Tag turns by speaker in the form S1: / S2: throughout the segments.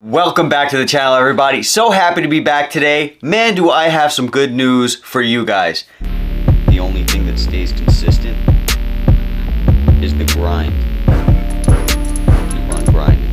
S1: Welcome back to the channel, everybody. So happy to be back today. Man, do I have some good news for you guys. The only thing that stays consistent is the grind. Keep on grinding.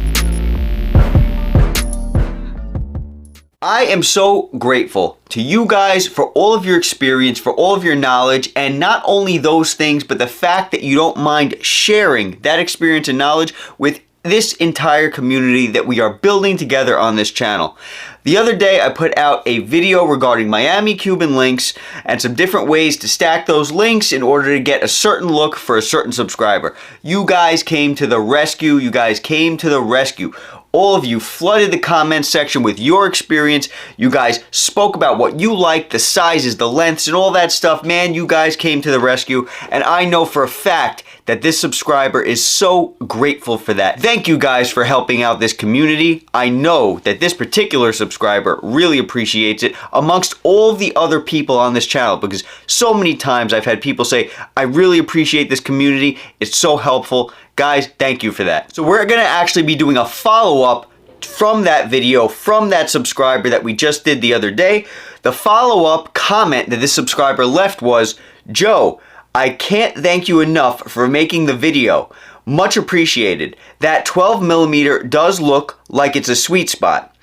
S1: I am so grateful to you guys for all of your experience, for all of your knowledge, and not only those things, but the fact that you don't mind sharing that experience and knowledge with this entire community that we are building together on this channel. The other day I put out a video regarding Miami Cuban links and some different ways to stack those links in order to get a certain look for a certain subscriber. You guys came to the rescue. All of you flooded the comments section with your experience. You guys spoke about what you liked, the sizes, the lengths, and all that stuff. Man, you guys came to the rescue, and I know for a fact that this subscriber is so grateful for that. Thank you guys for helping out this community. I know that this particular subscriber really appreciates it amongst all the other people on this channel, because so many times I've had people say, I really appreciate this community. It's so helpful. Guys, thank you for that. So we're gonna actually be doing a follow-up from that video, from that subscriber that we just did the other day. The follow-up comment that this subscriber left was, Joe, I can't thank you enough for making the video. Much appreciated. That 12mm does look like it's a sweet spot.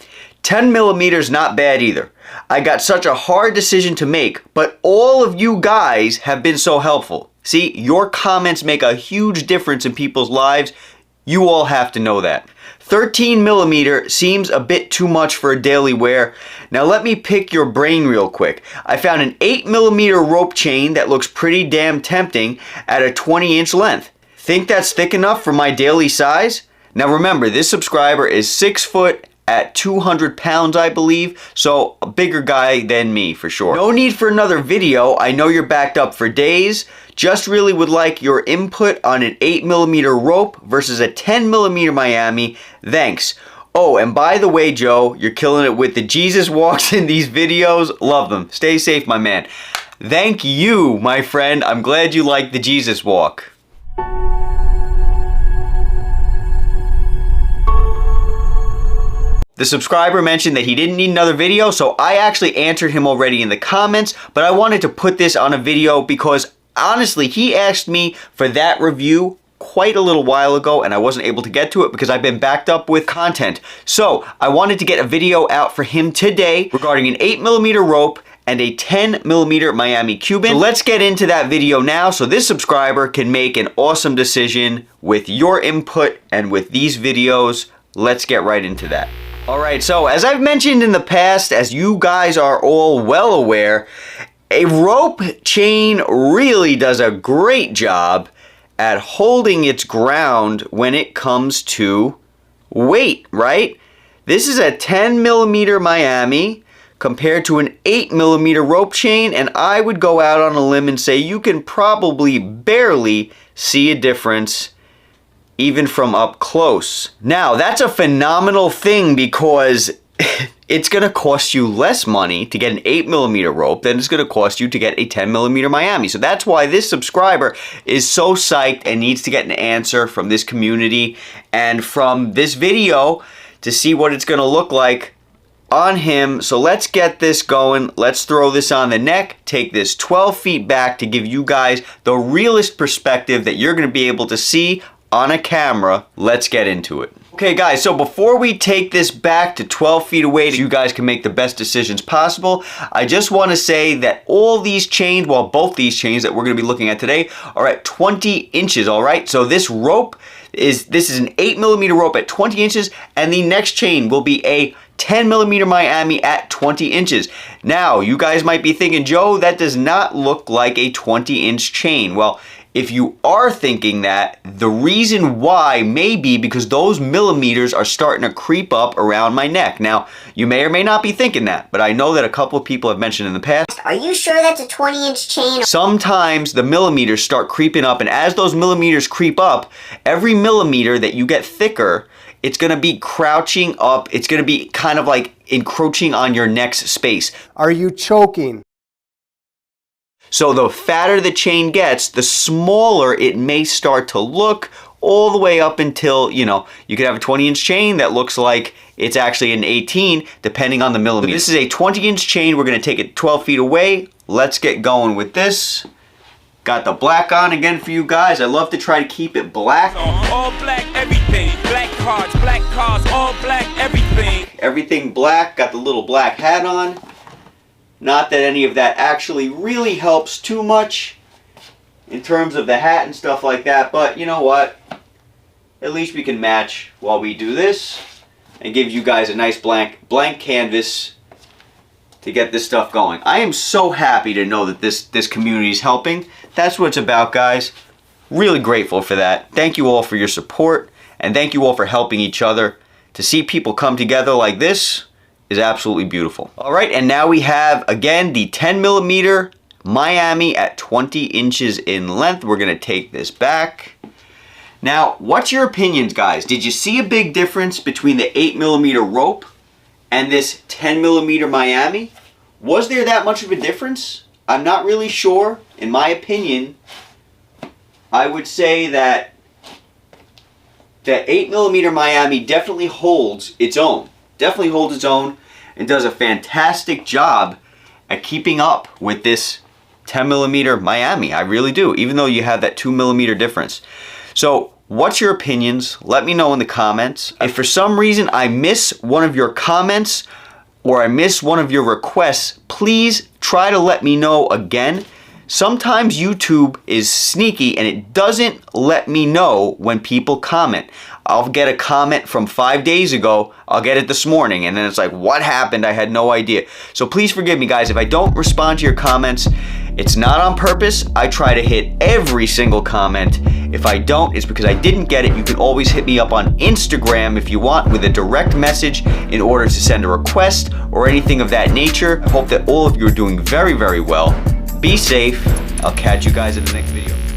S1: 10mm not bad either. I got such a hard decision to make, but all of you guys have been so helpful. See, your comments make a huge difference in people's lives. You all have to know that. 13mm seems a bit too much for a daily wear. Now let me pick your brain real quick. I found an 8mm rope chain that looks pretty damn tempting at a 20-inch length. Think that's thick enough for my daily size? Now remember, this subscriber is 6 foot at 200 pounds, I believe, so a bigger guy than me for sure. No need for another video. I know you're backed up for days. Just really would like your input on an 8mm rope versus a 10mm Miami. Thanks. Oh, and by the way, Joe, you're killing it with the Jesus walks in these videos. Love them. Stay safe, my man. Thank you, my friend. I'm glad you like the Jesus walk. The subscriber mentioned that he didn't need another video, so I actually answered him already in the comments, but I wanted to put this on a video because honestly, he asked me for that review quite a little while ago and I wasn't able to get to it because I've been backed up with content. So I wanted to get a video out for him today regarding an 8mm rope and a 10mm Miami Cuban. So let's get into that video now so this subscriber can make an awesome decision with your input and with these videos. Let's get right into that. Alright, so as I've mentioned in the past, as you guys are all well aware, a rope chain really does a great job at holding its ground when it comes to weight, right? This is a 10mm Miami compared to an 8mm rope chain, and I would go out on a limb and say you can probably barely see a difference even from up close. Now, that's a phenomenal thing because it's gonna cost you less money to get an 8mm rope than it's gonna cost you to get a 10mm Miami. So that's why this subscriber is so psyched and needs to get an answer from this community and from this video to see what it's gonna look like on him. So let's get this going. Let's throw this on the neck, take this 12 feet back to give you guys the realest perspective that you're gonna be able to see on a camera. Let's get into it. Okay guys, so before we take this back to 12 feet away so you guys can make the best decisions possible, I just want to say that all these chains, well both these chains that we're going to be looking at today are at 20 inches, alright? So this rope is an 8mm rope at 20 inches and the next chain will be a 10mm Miami at 20 inches. Now, you guys might be thinking, Joe, that does not look like a 20-inch chain. Well, if you are thinking that, the reason why may be because those millimeters are starting to creep up around my neck. Now, you may or may not be thinking that, but I know that a couple of people have mentioned in the past.
S2: Are you sure that's a 20-inch chain?
S1: Sometimes the millimeters start creeping up, and as those millimeters creep up, every millimeter that you get thicker, it's going to be crouching up. It's going to be kind of like encroaching on your neck's space.
S3: Are you choking?
S1: So the fatter the chain gets, the smaller it may start to look all the way up until, you know, you could have a 20-inch chain that looks like it's actually an 18, depending on the millimeter. This is a 20-inch chain. We're going to take it 12 feet away. Let's get going with this. Got the black on again for you guys. I love to try to keep it black.
S3: All black, everything. Black cars, all black, everything.
S1: Everything black. Got the little black hat on. Not that any of that actually really helps too much in terms of the hat and stuff like that, but you know what? At least we can match while we do this and give you guys a nice blank canvas to get this stuff going. I am so happy to know that this community is helping. That's what it's about, guys. Really grateful for that. Thank you all for your support, and thank you all for helping each other. To see people come together like this is absolutely beautiful. All right, and now we have, again, the 10mm Miami at 20 inches in length. We're gonna take this back. Now, what's your opinions, guys? Did you see a big difference between the 8mm rope and this 10mm Miami? Was there that much of a difference? I'm not really sure. In my opinion, I would say that the 8mm Miami definitely holds its own. Definitely holds its own and does a fantastic job at keeping up with this 10mm Miami. I really do, even though you have that 2mm difference. So what's your opinions? Let me know in the comments. If for some reason I miss one of your comments or I miss one of your requests, please try to let me know again. Sometimes YouTube is sneaky and it doesn't let me know when people comment. I'll get a comment from 5 days ago, I'll get it this morning, and then it's like, what happened? I had no idea. So please forgive me, guys, if I don't respond to your comments. It's not on purpose. I try to hit every single comment. If I don't, it's because I didn't get it. You can always hit me up on Instagram if you want with a direct message in order to send a request or anything of that nature. I hope that all of you are doing very, very well. Be safe. I'll catch you guys in the next video.